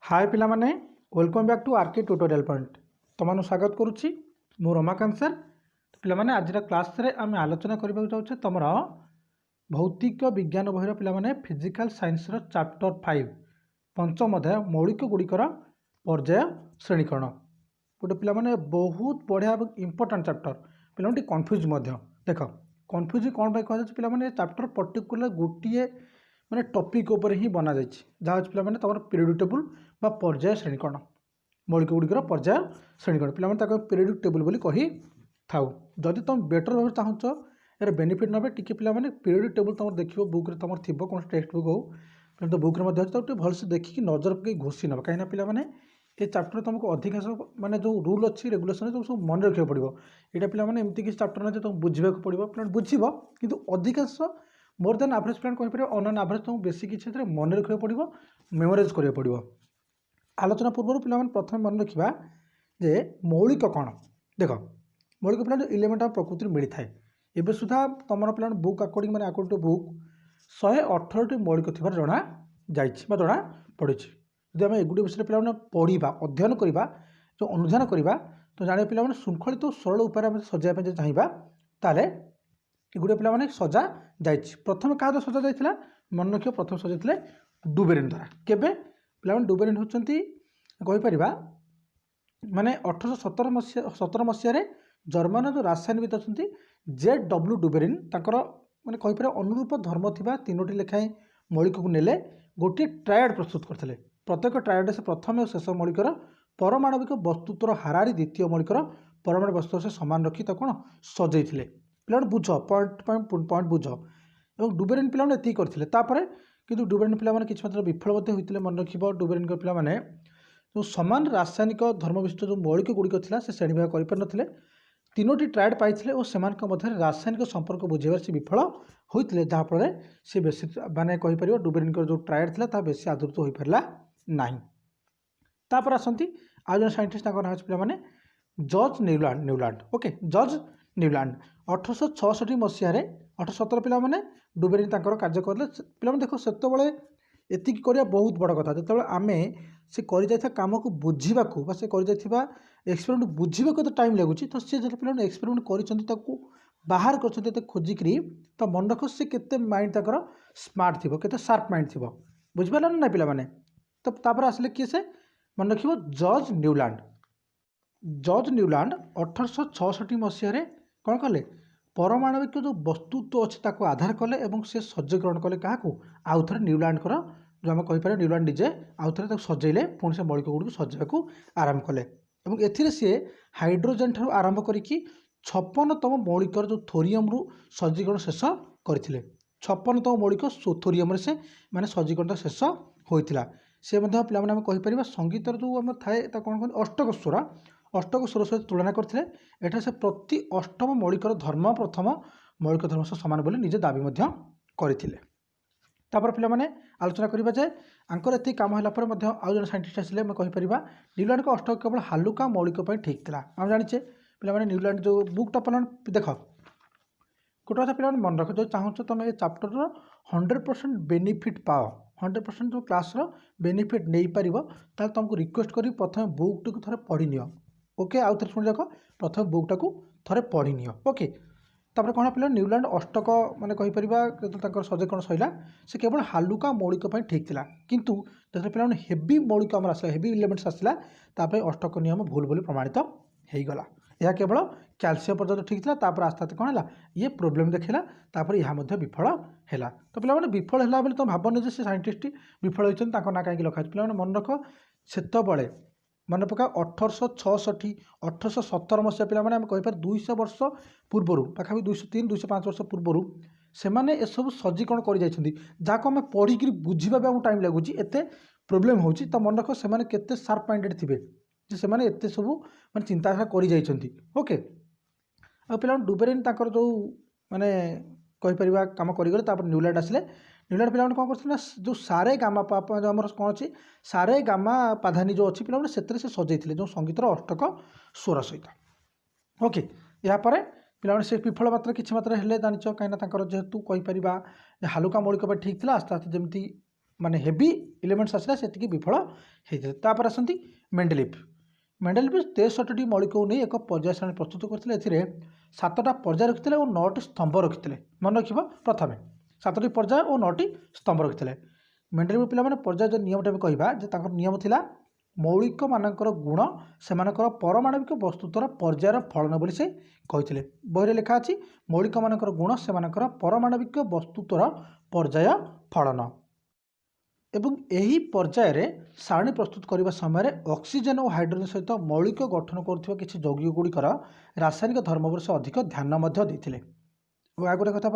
हाय पिला माने welcome back to RK tutorial point तुम स्वागत करुच्ची मु रमाकांत सर। पिला माने आज क्लास रे आम आलोचना करबा चाहूचे तुम भौतिक विज्ञान बहिर पिला माने फिजिकल साइंस रो चैप्टर 5 पंचम अध्याय मौलिक गुड़िकर पर्याय श्रेणीकरण गोटे पिला माने बहुत बढ़िया इंपोर्टेंट चैप्टर पिला माने कन्फ्यूज देख कन्फ्यूज कौन भाई कह पिला माने चैप्टर पर्टिकुलर गोटे माने टॉपिक ऊपर ही बना जाइए जहाँ पे मैंने तुम पीरियड टेबल बा पर्याय श्रेणीकरण मौलिक गुड़िकर पर्याय श्रेणीकरण पे मैंने पीरियड टेबल बोली कही था। जदि तुम बेटर भाव चाहूच यार बेनिफिट ना टी पे पीरियड टेबल तुम देखो बुक तुम थी कौन टेक्स्ट बुक हो तो बुक अच्छे भलसे देखिए नजर पकई घोषी ना कहीं पे मैंने ये चैप्टर तुमको अधिकांश माने जो रूल अच्छी रेगुलेशन तुम सब मन रखा पड़ो यहाँ पे एमती किसी चैप्टर ना तुम बुझा पड़ो पे बुझब कि अधिकांश मोर देन एवरेज प्लान कहीपर ऑन एन एवरेज तुमको बेसी किसी मन रखा पड़ो मेमोराइज करा पड़ो। आलोचना पूर्व पे प्रथम मन रखा जे मौलिक कौन देख मौलिक प्लान जो इलेमेंट ऑफ प्रकृति मिली थाए एवं सुधा तुम प्लान बुक अकॉर्डिंग माने अकॉर्डिंग टू बुक 118 मौलिक थी जना जना पड़ी। जब आम एगुटे विषय पे पढ़ा अध्ययन करवा जो अनुधान करवा तो जाने पे शृंखलित तो सरल उपाय सजाइवा चाहिए ताले गुड़े पे सजा जा प्रथम क्या सजा जाता मन रख प्रथम सजाते डुबेरिन द्वारा केवे पे डुबेरिन होती कहीपर माने 1817 मसीह जर्मान जो रासायनविद अच्छा Z.W. डुबेरिन माने कहीपर अनुरूप धर्म थी तीनोटी लेखाएं मौलिक को नेले गोटे ट्रायड प्रस्तुत करते प्रत्येक ट्रायड से प्रथम और शेष मौलिकर परमाणविक वस्तुत्वर हारारी द्वितीय मौलिकर परमाणु वस्तु से सामान रखी कौन सजाई पे बुझ पॉइंट बुझ और डुबेरिन पे ये करते किंतु डुबेरिन पे किसी मात्रा विफल होते मन रख डुबेरिन पे जो सामान रासायनिक धर्म विशिष्ट जो मौलिक गुड़िक था से श्रेणी भाग कर तीनोटी ट्रायड पाई और से रासायनिक संपर्क बुझेबार से विफल होते जहाँफल सी बेसी माने कहीपर डुबेरिन जो ट्रायड था बेसी आदृत हो पारा ना। तापर आसती आज जन साइंटिस्ट ना पे George Newland okay George Newland 1866 मसीह 1817 पिला माने डुबेरिन कार्य करले पिला देख से एति करिया बहुत बड़ कथा जो आम से कर कम को बुझा से कर एक्सपेरिमेंट बुझा तो टाइम लगुच तो सी जो पे एक्सपेरिमेंट कर बाहर कर खोजिकी तो मन रख से केते माइंड तक स्मार्ट थी केते शार्प माइंड थी बुझिपार ना पिला माने तो आसिले किए से मन रख जॉर्ज न्यूलैंड 1866 मसीह कौन कले परमाणविक जो वस्तुत्व अच्छे ताको आधार कले और से सज्जीकरण कले क्या आउ थे न्यूलैंड जो आम कहीपर न्यूलैंड डीजे आउ थे सजेले पुणी से मौलिक गुड़ सजाइवा आरंभ कले और एथिरे सी हाइड्रोजेन ठार आरंभ करी 56तम मौलिकर जो थोरियम रु सज्जीकरण शेष करते 56तम मौलिक थोरियम से माने सज्जीकरण शेष होता से पे कहीपर संगीतर जो आम थाए कौन कहते अष्टक स्वर अष्टक स्वर सहित तुलना करते एटा से प्रति अष्टम मौलिकर धर्म प्रथम मौलिक धर्म सह सामान बोली निजे दाबी करते। तापर पे आलोचना करवा जाए आंकर एति काम होगापर आउ जन साइंटिस्ट आसिले कहीपर न्यूलैंड को अष्टक केवल हालुका मौलिक ठीक था आम जाचे पे न्यूलैंड जो बुकटा पे देख गोटे कथा पे मन रख जो चाहूँ तुम ये चैप्टर 100% बेनिफिट पाओ 100% जो क्लास बेनिफिट नहीं पार तुमको रिक्वेस्ट करी प्रथम बुक टी थे पढ़ी नि ओके आउ थे शुणी जाक प्रथम बुकटा को थे पढ़ी नि ओके तापर कौन पे न्यूलैंड अष्टक माने कहीपर जो सज्जीकरण सैला से केवल हालुका मौलिक ठीक था किंतु जो पे हेवी मौलिक आम आसला हेवी इलेमेंट्स आसला अष्टक नियम भूल बोली प्रमाणित होगला यह केवल कैल्सियम पर्यटन ठीक था तापर आस्ते आस्ते कौन है ये प्रोब्लेम देखला तापर यह विफल है तो पे विफल है बोली तुम भावनी से साइंटिस्ट विफल होती ना कहीं लिखा पे मन रख से मन पका 1866 1817 मसीहा पे कहीपर 200 वर्ष पूर्वर पाखापी 203 205 वर्ष पूर्वर से सब सज्जीकरण कर जहाँ आम पढ़ी बुझा भी टाइम लगुच एत प्रोब्लेम हो मन रख से शार्प माइंडेड थे से एत सब मैं चिंताधारा कर ओके आ पे डुबेरिन जो माने कहीपर कम कर न्यूलैंड आसिले न्यूलैंड पे कौन कर जो सारे गामा जो आम कौन अच्छी सारे गामा पाधानी जो अच्छी पे से सजाई जो संगीतर अष्टक स्वर सहित ओके यापर पे से विफल मात्र किसी मात्रा हेल्ले जान कहीं जेहेतु कहीपर हालुका मौलिक ठीक था आस्ते आस्ते जमी माने हेवी एलिमेंट्स आसला सेतिकी विफल होते। तापर आसती मेंडेलिफ 63टी मौलिक को नहीं एक पर्याय सारणी प्रस्तुत करते। ए 7टा पर्याय रखिते और 9टी स्तंभ रखिते। मन रख प्रथम 7टी पर्याय और 9टी स्तंभ रखिते। मेंडेलिफ पिला माने पर्याय जो नियमटा भी कहबा जे ताकर नियम थिला मौलिक मानकर गुण सेमानकर परमाणविक वस्तुतर पर्यायर फलन बोली से कहिथिले। बहिरे लिखा अछि मौलिक मानकर गुण सेमानकर परमाणविक वस्तुतर पर्याय फलन। एवं यही पर्याय रे सारणी प्रस्तुत करने समय ऑक्सीजन और हाइड्रोजन सहित मौलिक गठन करुवा किसी यौगिक गुड़िकर रासायनिक धर्म पर से अधिक ध्यान देते। आ गोटे कथा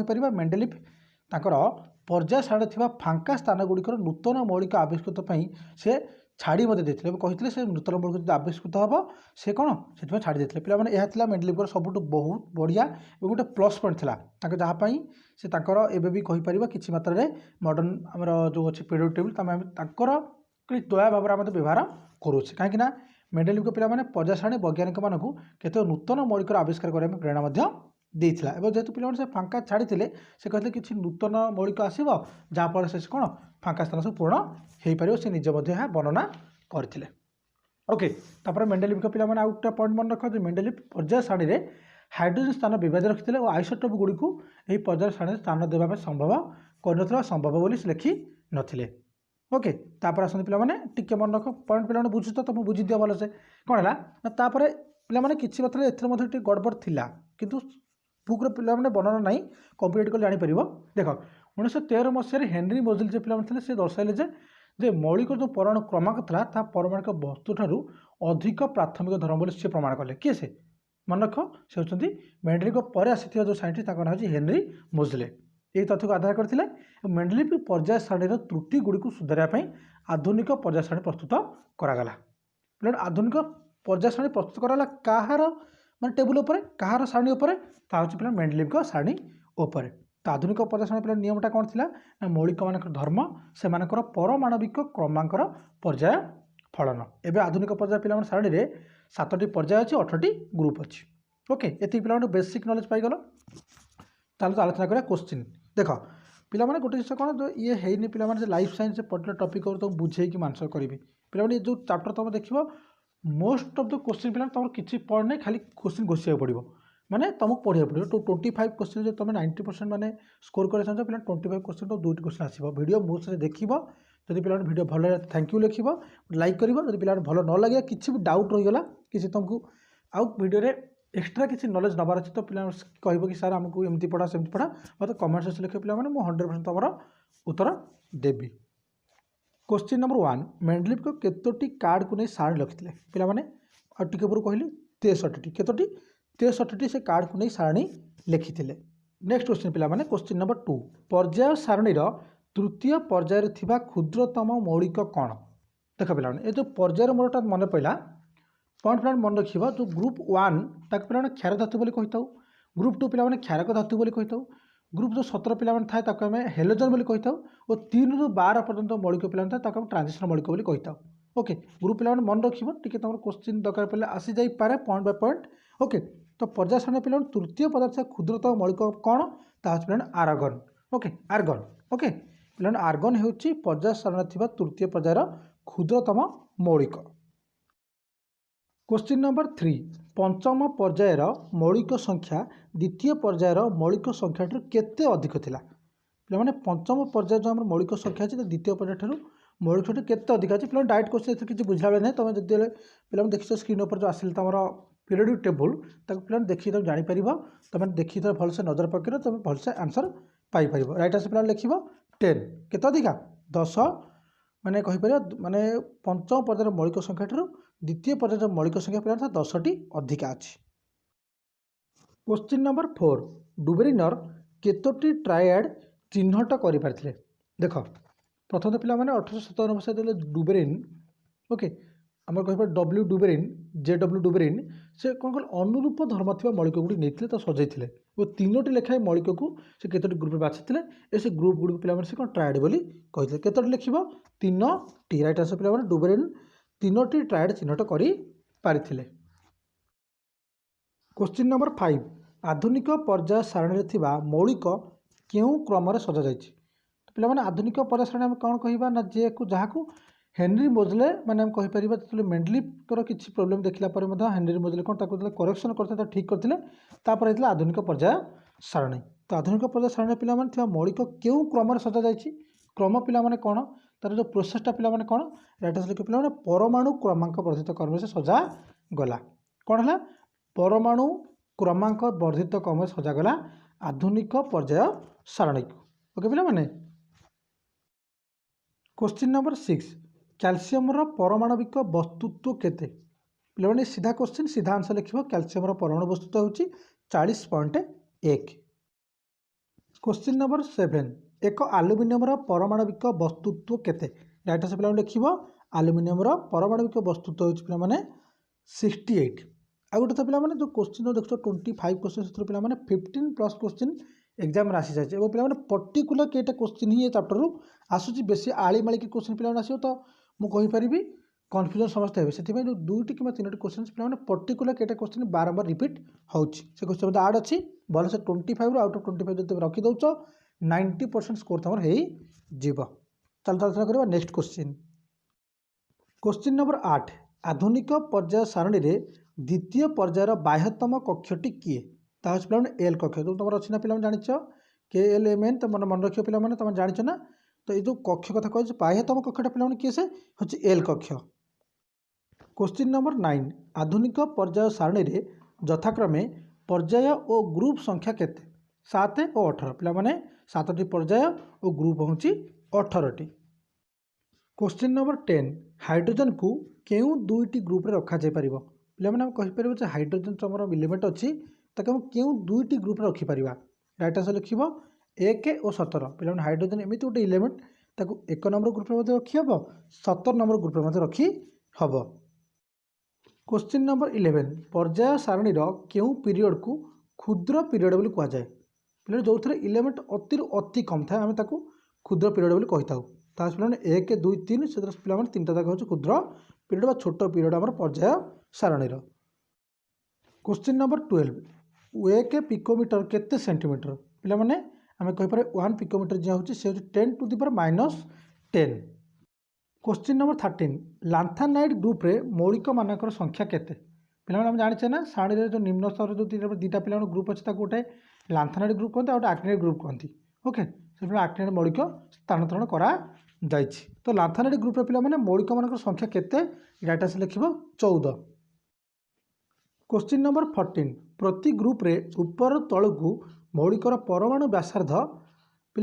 पे मेंडेलिफ ताकर पर्याय सारणी थी फांका स्थान गुड़िकर नूतन मौलिक आविष्कृत से छाड़ी देते कहते से नूतन मौलिक जो आविष्कृत हम से कौन से छाड़ी देते। पे यह मेंडेलिफर सबुठ बहुत बढ़िया गोटे प्लस पॉइंट था जहाँपाई से एबे भी कहीपर किसी मात्रा रे मॉडर्न आमर जो अच्छे पीरियड टेबल दया भाव में व्यवहार करुचे कहीं मेंडेलिफ पे पर्याय सारणी वैज्ञानिक मानक केते नूतन मौलिक आविष्कार करने प्रेरणा देता। एवं जेहेतु पे फांका छाड़ी से कहते किसी नूतन मौलिक आसो जहाँफल से कौन फांका स्थान सब पूर्ण हो पार से निजे वर्णना करते। ओके तापर मेंडेलिफ पे आउ गोटे पॉइंट मन रख मेंडेलिफ पर्याय सारणी रे हाइड्रोजन स्थान विभेद रखिते और आइसोटोप गुड़ी को यही पर्याय सारणी स्थान देवा संभव कर संभव बोली से लिखि नथिले। ओके तापर आसते पे टिके मन रख पॉइंट पे बुझ तो तुम बुझी दिया भल से कौन है तापर पे किसी मात्रा ए गड़बड़ थिला किंतु बुक्र पे वर्णना ना कंप्लीट कर जापर। देख 1913 मसीह हेनरी मोजिल जो पे से दर्शाइले जे मौलिक जो परमाणु क्रमांक था परमाणुक वस्तु ठारू अधिक प्राथमिक धर्म बोली सी प्रमाण कले किए से मन रख से होती मेंडेलिफ पर आसी जो साइंटिस्ट ना हो हेनरी मोजिले। यही तथ्य को आधार करते मेंडेलिफ पर्याय सारणीर त्रुटि गुड़ी को सुधारने आधुनिक पर्याय सारणी प्रस्तुत करागला। पे आधुनिक पर्याय सारणी प्रस्तुत कराला कहार माने टेबुल उपर कहार सारणी उपर पे मेंडेलिफ सारणी उपर। तो आधुनिक पर्याय सारणी पे नियमटा कौन थी ना मौलिक मान धर्म से परमाणविक क्रमांकर पर्याय फलन। एवं आधुनिक पर्याय पे सारणी रे 7टी पर्याय अच्छी 18टी ग्रुप अच्छी। ओके ये पे बेसिक नॉलेज पाईगल। चलो तो आलोचना करा क्वेश्चन देख पिला माने गोटे जिस कौन जो ये है पे लाइफ साइंस पर्टिकुलर टॉपिक तुम बुझे कि आंसर करी पे जो चैप्टर तुम देख मोस्ट ऑफ द क्वेश्चन पे तुम किसी पढ़ नहीं खाली क्वेश्चन घोषिया पड़ो माने तुमको पढ़ा पड़ो। तो 25 क्वेश्चन जो तुम 90% माने स्कोर कर चाहते पे 25 क्वेश्चन तो 2टी क्वेश्चन आसो वीडियो मुझे देख जब पे वीडियो भल थैंक यू लिख लाइक कर पे भल न लगे किसी भी डाउट रहीगला किसी तुमको आउ वीडियो एक्सट्रा किसी नॉलेज नबार अच्छे तो पे कह कि सर आमको एमती पढ़ा सेमती पढ़ा मतलब कमेंट सेक्शन लिखे पे 100% तुम उत्तर देवी। क्वेश्चन नंबर 1 मेंडेलिफ को केतोटी कार्ड को नहीं सारणी रखिते पे टिके पूर्व कहली 63टी केतोटी 63टी से कार्ड को नहीं सारणी लिखिते। नेक्स्ट क्वेश्चन पे क्वेश्चन नंबर 2 पर्याय सारणीर तृतीय पर्यायर थिबा क्षुद्रतम मौलिक कौन देख पे ये जो पर्यायर मोरटा मन पड़ा पॉइंट पे मन रखा जो ग्रुप 1 ताक पे क्षार धातु बोली कही था। ग्रुप 2 पे क्षारक धातु बोली कही था। ग्रुप जो 17 पे थाए आम हेलोजन बोली कही था और 3 ରୁ 12 पर्यंत मौलिक पे था ट्रांजिशन मौलिक बोली कही था। ओके ग्रुप पे मन रख टी तुम क्वेश्चन दरकार पड़े आसी जापे पॉइंट बाय पॉइंट। ओके तो पर्याय सारणी पे तृतीय पदार्थ क्षुद्रतम मौलिक कौन पे आर्गन। ओके आर्गन ओके पे आर्गन हो पर्याय सारणी थी तृतीय पर्यायर क्षुद्रतम मौलिक। क्वेश्चन नंबर 3 पंचम पर्यायर मौलिक संख्या द्वितीय पर्यायर मौलिक संख्या केते अधिक थिला पे पंचम पर्याय जो आम मौलिक संख्या अच्छी द्वितीय पर्याय मौलिक संख्या केते अधिक अच्छी पे डायरेक्ट क्वेश्चन किसी बुझला बेले नहीं तुम जो पे देखिए स्क्रीन पर जो आसिल तुम पीरियड टेबुल पे देखिए तुम जापर तुम देखिए भलसे नजर पकड़ तुम भलसे आंसर पाइपर। राइट आंसर पे लिख 10 केते अधिका 10 माने कहीपर माने पंचम पर्यायर मौलिक संख्या द्वितीय पर्यायर मौलिक संख्या पे 10टी अधिका अच्छी। क्वेश्चन नंबर 4 डुबेरिनर केतोटी ट्रायड चिन्हट कर देख प्रथम पे 1857 मसीह डुबेरिन ओके आम कह डब्ल्यू डुबेरिन JW डुबेरिन से कौन कल अनुरूप धर्म थी मौलिक गुड़ी नहीं तो सजाई और 3टी लेखाएं मौलिक को से केतोटी ग्रुप बाछी से ग्रुप गुड़ी पे से कौन ट्रायड बोली कही केतोटी लिख 3टी। राइट आंसर पे डुबेरिन 3टी ट्रायड चिन्हट कर पारिथिले। क्वेश्चन नंबर 5 आधुनिक पर्याय सारणी थी मौलिक क्यों क्रम सजा जाइए पे आधुनिक पर्याय सारणी आम कौन कहवा ना जे को जहाँ को हेनरी मोजले मैंने कहीपर जो मेंडलीफर किसी प्रोब्लेम देखला हेनरी मोजले कौन करेक्शन करते ठीक करते आधुनिक पर्याय सारणी। तो आधुनिक पर्याय सारणी पे मौलिक क्यों क्रम सजा जाए क्रम पे कौन तार जो प्रोसेसटा पे कौन राइट आंसर लिखे पे परमाणु क्रमांक वर्धित क्रम से सजा गला कौन है परमाणु क्रमांक वर्धित क्रम सजा गला आधुनिक पर्याय सारणी को। ओके पे क्वेश्चन नंबर 6 कैल्शियम परमाणविक वस्तुत्व केते पे सीधा क्वेश्चन सीधा आंसर लिखो कैल्शियम परमाणु वस्तुत्व होची 40.1। क्वेश्चन नंबर 7 एक आलुमिनियम परमाणविक वस्तुत्व केते राइट आंसर पे लिखो आलुमिनियम परमाणविक वस्तुत्व होची पे 68। आ गोटे पे जो क्वेश्चन देख 25 क्वेश्चन पे 15 प्लस क्वेश्चन एग्जाम आसी जाए और पे पर्टिकुलर कईटा क्वेश्चन ही चैप्टर आसूँ बेसी आलीमाली क्वेश्चन पे आसो तो मुझे कन्फ्यूजन समस्त है से जो 2टी कि 3टी क्वेश्चन पे पर्टिकुलर कईटा क्वेश्चन बारंबार रिपीट होची से क्वेश्चन आड अच्छी भल से 25 आउट ऑफ 25 जो रखीदौच 90% स्कोर तुम हो चलता करवा नेक्स्ट क्वेश्चन। क्वेश्चन नंबर 8 आधुनिक पर्याय सारणी रे द्वितीय पर्यायर बाह्यतम कक्षटी किए ताज पे एल कक्ष जो तुम अच्छी ना पे जाच के एल एम एन तुम मन रख पे तुम जाच ना तो ये कक्ष कथा कह बाह्यतम कक्षटा पे किए से हूँ एल कक्ष। क्वेश्चन नंबर 9 आधुनिक पर्याय सारणी रे यथाक्रमे पर्याय और ग्रुप संख्या केते 7 और 18 पे 7टी पर्याय और ग्रुप हूँ 18टी। क्वेश्चन नंबर 10 हाइड्रोजन को क्यों 2टी ग्रुप रे रखा जाय परिबो पे कहीपर हाइड्रोजन जो आम इलिमेंट अच्छी ताकि क्यों 2टी ग्रुप रे रखिपर राइट आंसर लिखो 1 और 17 पे हाइड्रोजन एमती गोटे इलिमेंट ताकू 1 नंबर ग्रुप रे रखी हम 17 नंबर ग्रुप रे रखी हम। क्वेश्चन नंबर 11 पर्याय सारणी क्यों पीरियड को क्षुद्र पीरियड बोली कह जाए पे जो थे इलिमेंट अति कम थाए आम क्षुद्र पीरियड बोली कही था पे 1 2 3 से पे 3टा जाक हूँ क्षुद्र पीरियड बा छोट पीरियड आम पर्याय सारणी। क्वेश्चन नंबर 12 1 पिकोमीटर केते सेंटीमीटर पे आम कहीपर 1 पिकोमीटर जी हूँ से 10 to the power -10। Question number 13 lanthanide group रे मौलिक मानकर संख्या केते पे आम जाने ना सारणी जो निम्न स्तर जो 2टा पे ग्रुप अच्छे गोटे लांथानाइड ग्रुप कहते गोटे आक्टिनाइड ग्रुप कहती ओके से आक्टिनाइड मौलिक स्थानांतरण करा जायछि तो लांथानाइड ग्रुप रे पे मौलिक मानकर संख्या केते राइट आंसर लिखिबो 14। क्वेश्चन नंबर 14 प्रति ग्रुप रे ऊपर तलू मौलिकर परमाणु व्यासार्ध पे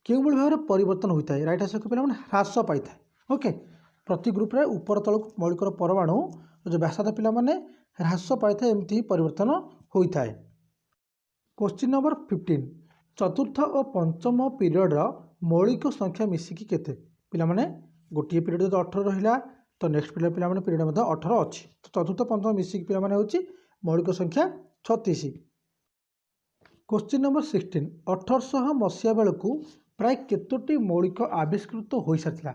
क्यों भाव में परिवर्तन होता है राइट आंसर पे ह्रास पाई था ओके प्रति ग्रुप रे ऊपर तलू मौलिकर परमाणु जो व्यासार्ध पे ह्रास पाई था एमती परिवर्तन होता है। क्वेश्चन नंबर 15 चतुर्थ और पंचम पीरियड मौलिक संख्या मिसिकी केते पे गोटे पीरियड जो 18 रहा तो नेक्स्ट पीरियड पे पीरियड 18 अच्छी तो चतुर्थ पंचम मिसिकी पे हूँ मौलिक संख्या 36। क्वेश्चन नंबर 16 1800 मसीहा बेलू प्राय केतोटी मौलिक आविष्कृत हो सारी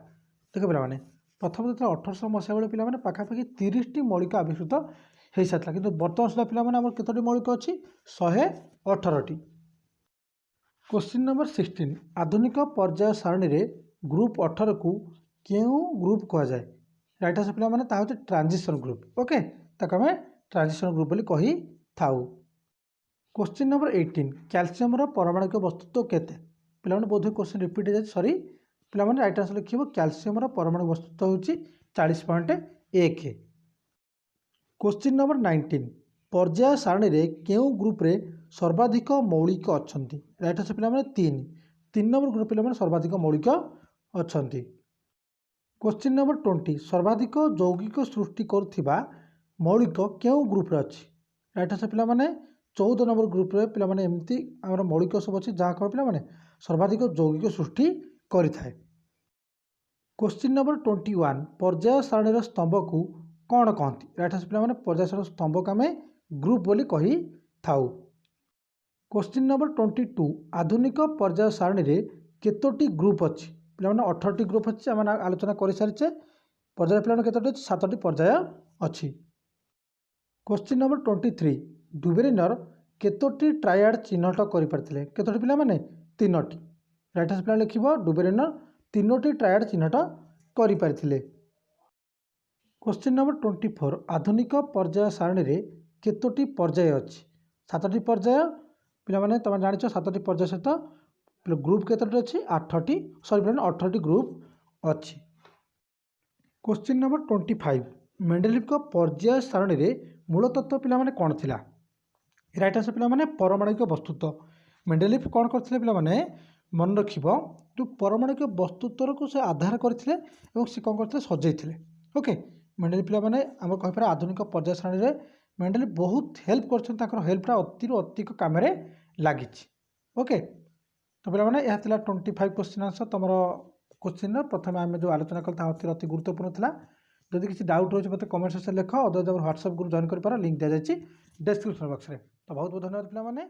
देख पे प्रथम जो 1800 मसीहा बेलू पे पाखापाखि 30टी मौलिक आविष्कृत हो सारी कि बर्तमान सुधा पे केतोटी मौलिक अच्छी 118टी। क्वेश्चन नंबर 16 आधुनिक पर्याय सारणी रे ग्रुप 18 को क्यों ग्रुप कह जाए राइट आंसर पे हूँ ट्रांजिशन ग्रुप ओके ताको आम ट्रांजिशन ग्रुप बोली कही थाउ। क्वेश्चन नंबर 18 कैल्शियम परमाणुक वस्तुत्व केते पे बोध क्वेश्चन रिपीट हो जाए सॉरी पे राइट आंसर लिखिए कैल्शियम परमाणु वस्तुत्व होची 40.1। क्वेश्चन नंबर 19 पर्याय सारणी रे क्यों ग्रुप रे सर्वाधिक मौलिक अच्छंती राइट आंसर पे 3 नंबर ग्रुप पे सर्वाधिक मौलिक अच्छंती। क्वेश्चन नंबर 20 सर्वाधिक यौगिक सृष्टि करुवा मौलिक क्यों ग्रुप रे अच्छी राइट आंसर पे 14 नंबर ग्रुप रे पे एमती आम मौलिक सब अच्छी जहाँ कह पे सर्वाधिक यौगिक सृष्टि करें। क्वेश्चन नंबर 21 पर्याय सारणी स्तंभ को कौन कहती राइट आंसर पे पर्याय सारणी स्तंभ को आम ग्रुप बोली कही थाउ। क्वेश्चन नंबर 22 आधुनिक पर्याय सारणी रे केतोटी ग्रुप अच्छी पे 18टी ग्रुप अच्छी आम आलोचना कर सारी पर्याय पे केतोटी अच्छी 7टी पर्याय अच्छी। क्वेश्चन नंबर 23 डुबेरिनर केतोटी ट्रायाड चिन्हट कर केतोटी पे 3टी राइट आंसर पिला लिखिब डुबेरिनर 3टी ट्रायड चिन्हट करि पारिथिले। क्वेश्चन नंबर 24 आधुनिक पर्याय सारणी रे केतोटी पर्याय अछि 7टी पर्याय पिला माने तमे जानिछ 7टी पर्याय सहित ग्रुप केतोटी अछि 8टी 18टी ग्रुप अछि। क्वेश्चन नंबर 25 मेंडेलिव को पर्याय सारणी रे मूल तत्व पिला माने कोन थिला राइट आंसर पिला माने परमाणुक वस्तुत्व मेंडेलिव कोन करथिले पिला माने मन रखिबो जो परमाणुक वस्तुत्व को से आधार करथिले एवं से कोन करथिले सजेइथिले। ओके मेंडेलिव पिला माने हम कहि पारे आधुनिक पर्याय सारणी रे मेंडेलिव बहुत हेल्प करछन ताकर हेल्पटा अति अतिक काम रे लागिछ। ओके तो पिला माने यह थिला 25 क्वेश्चन आंसर तमरो क्वेश्चन प्रथम आम जो आलोचना कल अति गुरुत्वपूर्ण था। जदि किसी डाउट रोचे मत कमेंट सेक्शन लिख अदर व्हाट्सएप ग्रुप जॉइन कर लिंक दिया जाए डिस्क्रिप्शन बॉक्स में। तो बहुत बहुत धन्यवाद पिला माने।